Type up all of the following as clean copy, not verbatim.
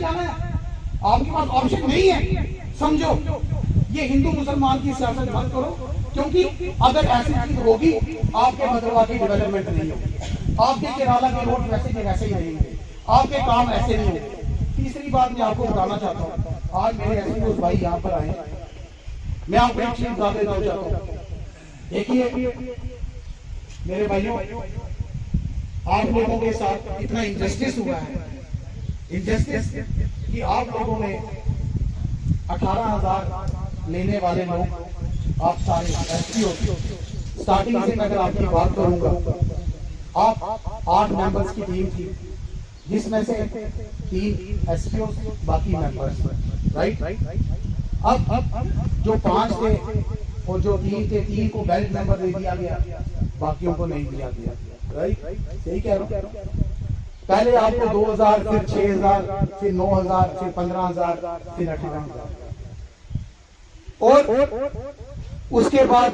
जाना है, आपके पास ऑप्शन नहीं है। समझो, ये हिंदू मुसलमान की सियासत मत करो, क्योंकि अगर ऐसी चीज होगी आपके भद्रवाह की डेवलपमेंट नहीं होगी, आपके केराला के रोड वैसे के वैसे ही रहेंगे, आपके काम ऐसे नहीं होंगे। तीसरी बात मैं आपको बताना चाहता हूँ, आज मेरे ऐसे भाई यहाँ पर आए, मैं आपको एक चीज बता देना चाहता हूँ। देखिए मेरे भाइयों, आप लोगों के साथ इतना इंजस्टिस हुआ है, इंजस्टिस कि आप लोगों ने 18,000 लेने वाले लोग आप सारे एसपीओ, स्टार्टिंग से मैं अगर आपकी बात करूंगा, आप 8 मेंबर्स की टीम थी, जिसमें से 3 एसपीओ, बाकी मेंबर्स, राइट। अब जो 5 थे और जो 3 थे, 3 को बेल्ट नंबर दे दिया गया, बाकियों को नहीं दिया गया, राइट। सही कह रहा हूं। पहले आपको 2,000, फिर 6,000, फिर 9,000, फिर 15,000, फिर 18,000, और उसके बाद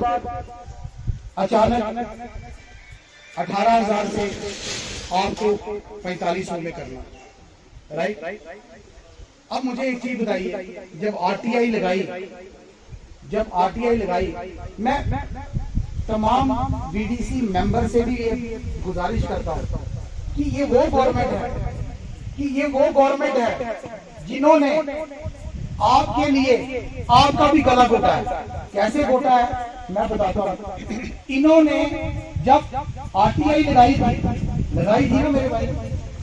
अचानक 18,000 से आपको 4500 में करना, राइट। अब मुझे एक चीज बताइए, जब आरटीआई लगाई, मैं तमाम वीडीसी मेंबर से भी एक गुजारिश करता हूं कि ये वो गवर्नमेंट है जिन्होंने आपके लिए आपका भी गला घोटा है। कैसे घोटा है मैं बताता हूं। इन्होंने जब आरटीआई लगाई थी ना मेरे भाई,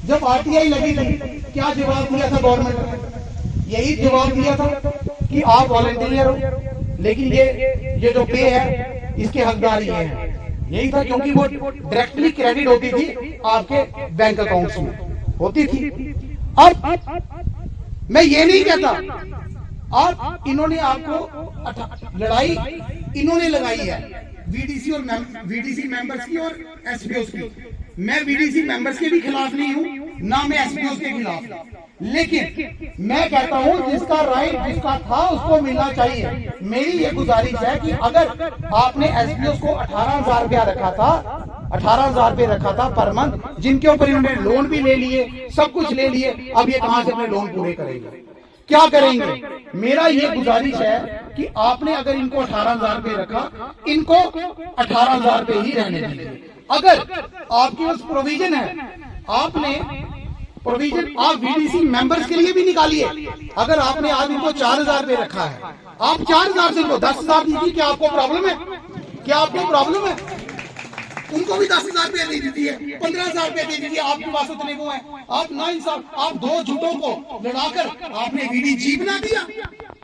जब आरटीआई लगी थी, क्या जवाब दिया था गवर्नमेंट ने? यही जवाब दिया था कि आप वॉलंटियर हो, लेकिन ये जो पे है इसके हकदार ये हैं। यही था, क्योंकि वो डायरेक्टली क्रेडिट होती थी आपके बैंक अकाउंट्स में होती थी। अब मैं ये नहीं कहता, आप इन्होंने आपको लड़ाई इन्होंने लगाई है वीडीसी मेंबर्स की और एसपीओ की। मैं वीडीसी मेंबर्स के भी खिलाफ नहीं हूं, ना मैं एसपीओ के खिलाफ, लेकिन मैं कहता हूं जिसका राइट जिसका था उसको मिलना चाहिए। मेरी ये गुजारिश है कि अगर आपने एसपीओ को 18,000 रुपया रखा था, 18,000 रुपये रखा था पर मंथ, जिनके ऊपर इन्होंने लोन भी ले लिए, सब कुछ ले लिए, अब ये कहां से अपने लोन पूरे करेंगे, क्या करेंगे? मेरा ये गुजारिश है कि आपने अगर इनको 18,000 रुपये रखा, इनको 18,000 रुपये ही रहने दीजिए। अगर आपके पास प्रोविजन है, आपने प्रोविजन आप वीडीसी मेंबर्स के लिए भी निकालिए। अगर आपने आज इनको 4,000 रुपये रखा है, आप 4,000 से इनको 10,000 दीजिए। क्या आपको प्रॉब्लम है? क्या आपको प्रॉब्लम है? उनको भी 10,000 रुपये दे दीजिए, 15,000 रुपये दे दीजिए। आपके पास उतने वो है, आप ना इंसाफ, आप 2 झूठों को लड़ाकर आपने वीडीजी बना दिया,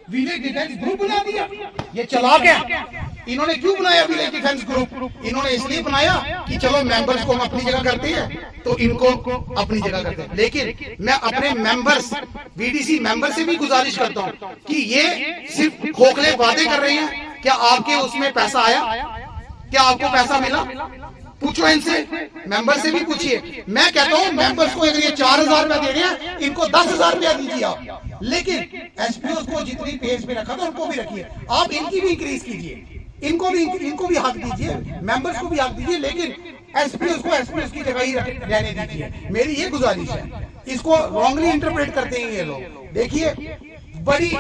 विलेज डिफेंस ग्रुप बना दिया। ये चला क्या? इन्होंने क्यों बनाया विलेज डिफेंस ग्रुप? इन्होंने इसलिए बनाया कि चलो मेंबर्स को हम अपनी जगह करते हैं तो इनको अपनी जगह करते हैं। लेकिन मैं अपने मेंबर्स, वीडीसी मेंबर से भी गुजारिश करता हूं कि ये सिर्फ खोखले वादे कर रहे हैं। क्या आपके उसमें पैसा आया? क्या आपको पैसा मिला? पूछो इनसे, मेंबर से भी पूछिए। मैं कहता हूं मेंबर्स को अगर ये 4,000 रुपया दे रहे हैं, इनको 10,000 रुपया दीजिए आप। लेकिन एसपीओ को जितनी पेज पे रखा था उनको भी रखिए, आप इनकी भी इंक्रीज कीजिए, इनको भी हक दीजिए, मेंबर्स को भी हक दीजिए, लेकिन एसपीओ को एसपीओ की जगह ही रहने दीजिए। मेरी ये गुजारिश है। इसको रॉन्गली इंटरप्रेट करते हैं ये लोग। देखिए, बड़ी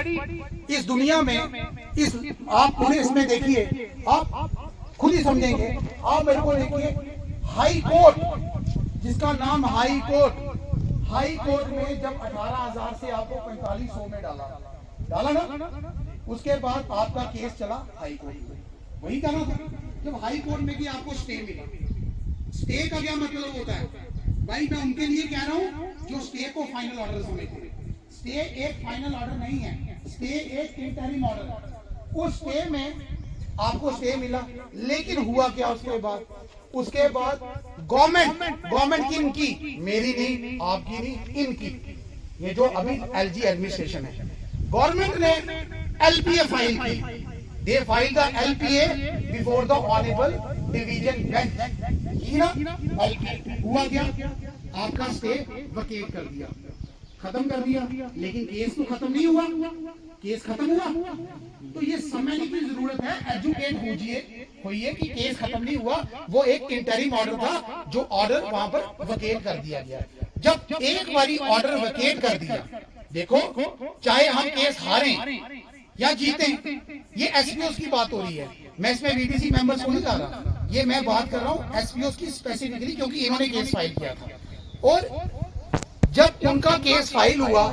इस दुनिया में आप पूरे इसमें देखिए, आप खुद ही समझेंगे। आप मेरे को देखिए, हाई कोर्ट, जिसका नाम हाई कोर्ट में जब 18,000 से आपको 4500 में डाला ना, उसके बाद आपका केस चला हाई कोर्ट में। वही कहना था, जब हाई कोर्ट में भी आपको स्टे मिला। स्टे का क्या मतलब होता है भाई? मैं उनके लिए कह रहा हूं जो स्टे को फाइनल ऑर्डर समझते हैं। स्टे एक फाइनल ऑर्डर नहीं है, स्टे एक इंटरिम ऑर्डर है। उस स्टे में आपको स्टे मिला, लेकिन हुआ क्या उसके बाद गवर्नमेंट की, मेरी नहीं, आपकी नहीं, इनकी, ये जो अभी एलजी एडमिनिस्ट्रेशन है, गवर्नमेंट ने एलपीए फाइल की। They file the LPA before the honourable division bench. ये ना एलपीए हुआ क्या? आपका स्टे वकेट कर दिया, खत्म कर दिया, लेकिन केस तो खत्म नहीं हुआ। केस खत्म हुआ तो ये समझने की जरूरत है, एजुकेट होइए कि केस खत्म नहीं हुआ, वो एक इंटरिम ऑर्डर था जो ऑर्डर वहां पर वकेट कर दिया गया। जब एक बारी ऑर्डर वकेट कर दिया, देखो, चाहे हम केस हारें या जीतें, ये एसपीओ की बात हो रही है। मैं इसमें वीडीसी मेंबर्स को नहीं ला रहा, ये मैं बात कर रहा हूँ एसपीओ की स्पेसिफिकली, क्योंकि इन्होंने केस फाइल किया था। और जब उनका केस फाइल हुआ,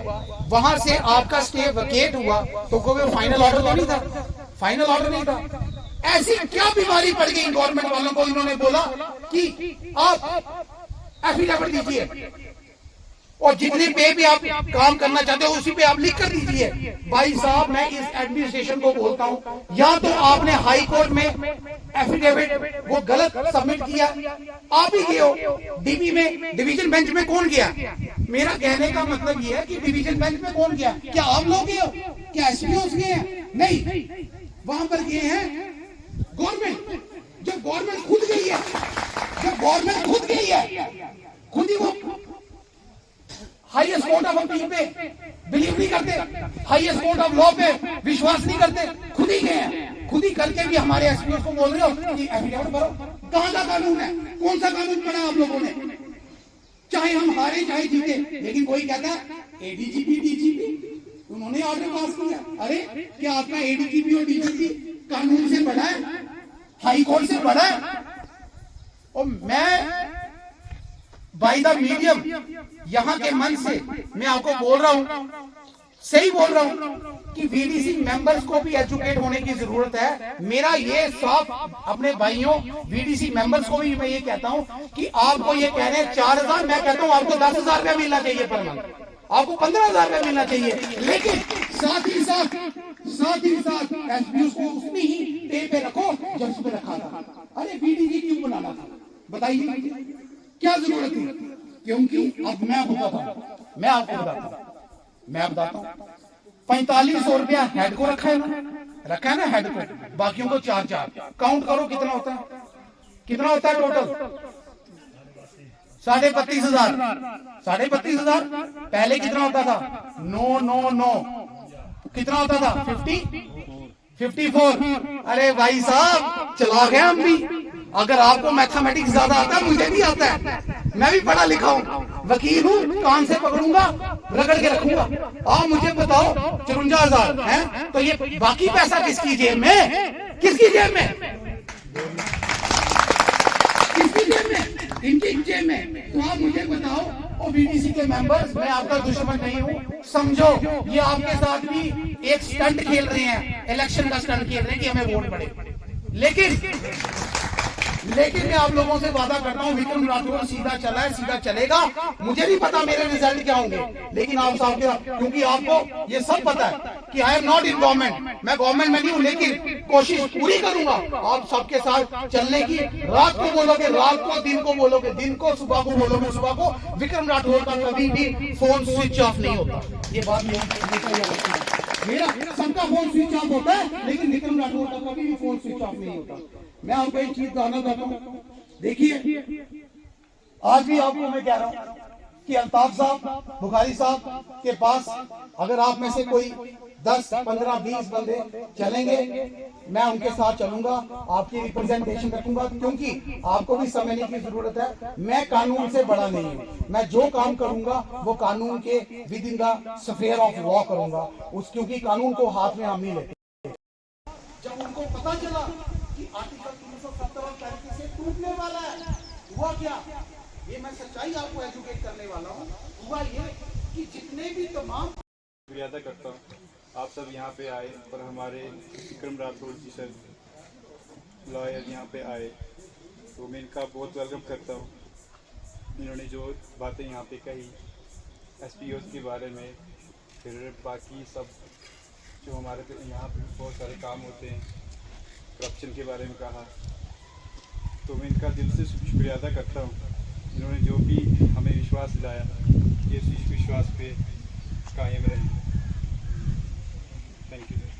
वहां से आपका स्टे वकेट हुआ, तो कोई फाइनल ऑर्डर तो नहीं था, फाइनल ऑर्डर नहीं था। ऐसी क्या बीमारी पड़ गई गवर्नमेंट वालों को, इन्होंने बोला कि आप एफिडेविट दीजिए और जितने पे भी आप काम करना चाहते हो उसी पे आप लिख कर दीजिए। भाई साहब, मैं इस एडमिनिस्ट्रेशन को बोलता हूं, या तो आपने हाई कोर्ट में एफिडेविट वो गलत सबमिट किया, आप ही गए हो डीबी में, डिवीजन बेंच में कौन गया? मेरा कहने का मतलब ये है कि डिवीजन बेंच में कौन गया? क्या आप लोग गए हो? क्या एसपीओ गए हैं? नहीं, वहां पर गए हैं गवर्नमेंट। जब गवर्नमेंट खुद गई है, जब गवर्नमेंट खुद गई है, खुद ही वो हाईएस्ट कोर्ट ऑफ अपील पे बिलीव नहीं करते, हाईएस्ट कोर्ट ऑफ लॉ पे विश्वास नहीं करते, खुद ही गए हैं। खुद ही करके भी हमारे एसपीओ को बोल रहे हो कि एफिडेविट भरो। कहां का कानून है? कौन सा कानून पढ़ा आप लोगों ने? चाहे हम हारे चाहे जीते, लेकिन कोई कहता है एडीजीपी डीजीपी, उन्होंने ऑर्डर पास किया। अरे क्या आपका एडीजीपी और डीजीपी कानून से बड़ा है, हाई कोर्ट से बड़ा है? और मैं बाय द मीडियम यहां के मन से मैं आपको बोल रहा हूं, सही बोल रहा हूं कि वीडीसी मेंबर्स को भी एजुकेट होने की जरूरत है। मेरा ये साफ अपने भाइयों वीडीसी मेंबर्स को भी मैं ये कहता हूं कि आपको ये कह रहे हैं 4,000, मैं कहता हूं आपको 10,000 रुपया मिलना चाहिए पर मंथ, आपको 15,000 रुपया मिलना चाहिए। लेकिन साथ ही साथ एसपीओ को उतनी ही पे पे रखो जब उस पे रखा था। अरे वीडीसी क्यों बनाना था बताइए, क्या जरूरत थी? क्योंकि अब मैं आपको बताता हूं 4500 रुपया हेड को रखा है ना हेड को, बाकियों को 4 काउंट करो कितना होता है, कितना होता है टोटल? 32,500 पहले कितना होता था? 9 कितना होता था? 54। अरे भाई साहब, चला गया हम भी। अगर आपको मैथमेटिक्स ज्यादा आता है, मुझे भी आता है, मैं भी पढ़ा लिखा हूं, वकील हूं, कान से पकड़ूंगा, रगड़ के रखूंगा। आप मुझे बताओ 54,000 है, तो ये बाकी पैसा किसकी जेब में? किसकी जेब में? किसकी जेब में? इनकी जेब में। तो आप मुझे बताओ, और बीडीसी के मेंबर्स, मैं आपका दुश्मन नहीं हूं, समझो ये आपके साथ भी एक स्टंट खेल रहे हैं, इलेक्शन का स्टंट खेल रहे हैं कि हमें वोट पड़े। लेकिन मैं आप लोगों से वादा करता हूं, विक्रम राठौर सीधा चला है, सीधा चलेगा। मुझे नहीं पता मेरे रिजल्ट क्या होंगे, लेकिन आप सबके, क्योंकि आपको ये सब पता है कि I am not in government, मैं गवर्नमेंट में नहीं हूं, लेकिन कोशिश पूरी करूंगा आप सबके साथ चलने की। रात को बोलोगे रात को, दिन को बोलोगे दिन को, सुबह को बोलोगे सुबह को। विक्रम राठौर का कभी भी फोन स्विच ऑफ नहीं होता, ये बात मेरा सबका फोन स्विच ऑफ होता है, लेकिन विक्रम राठौर का कभी भी फोन स्विच ऑफ नहीं होता। मैं आपको एक चीज कहना चाहता हूँ, देखिए आज भी आपको मैं कह रहा हूँ कि अल्ताफ साहब, बुखारी साहब के पास अगर आप में से कोई 10, 15, 20 बंदे चलेंगे, मैं उनके साथ चलूंगा, आपकी रिप्रेजेंटेशन रखूंगा, क्योंकि आपको भी समझने की जरूरत है। मैं कानून से बड़ा नहीं हूं, मैं जो काम करूंगा वो कानून के with in the sphere of law करूंगा, क्योंकि कानून को हाथ में हम नहीं लेते। जब उनको पता चला कि आर्टिकल 317 तरीके से टूटने वाला है, हुआ क्या? ये मैं सच्चाई आपको एजुकेट करने वाला हूँ। हुआ ये कि जितने भी तमाम शुक्रिया अदा करता हूँ आप सब यहाँ पे आए और हमारे विक्रम राठौर जी सर लॉयर यहाँ पे आए, तो मैं इनका बहुत वेलकम करता हूँ। इन्होंने जो बातें यहाँ पे कही एसपीओ के बारे में, फिर बाकी सब जो हमारे पे यहाँ पे बहुत सारे काम होते हैं, करप्शन के बारे में कहा, तो मैं इनका दिल से शुक्रिया अदा करता हूँ। इन्होंने जो भी हमें विश्वास दिलाया, ये इस विश्वास पे कायम रहे। Thank you sir.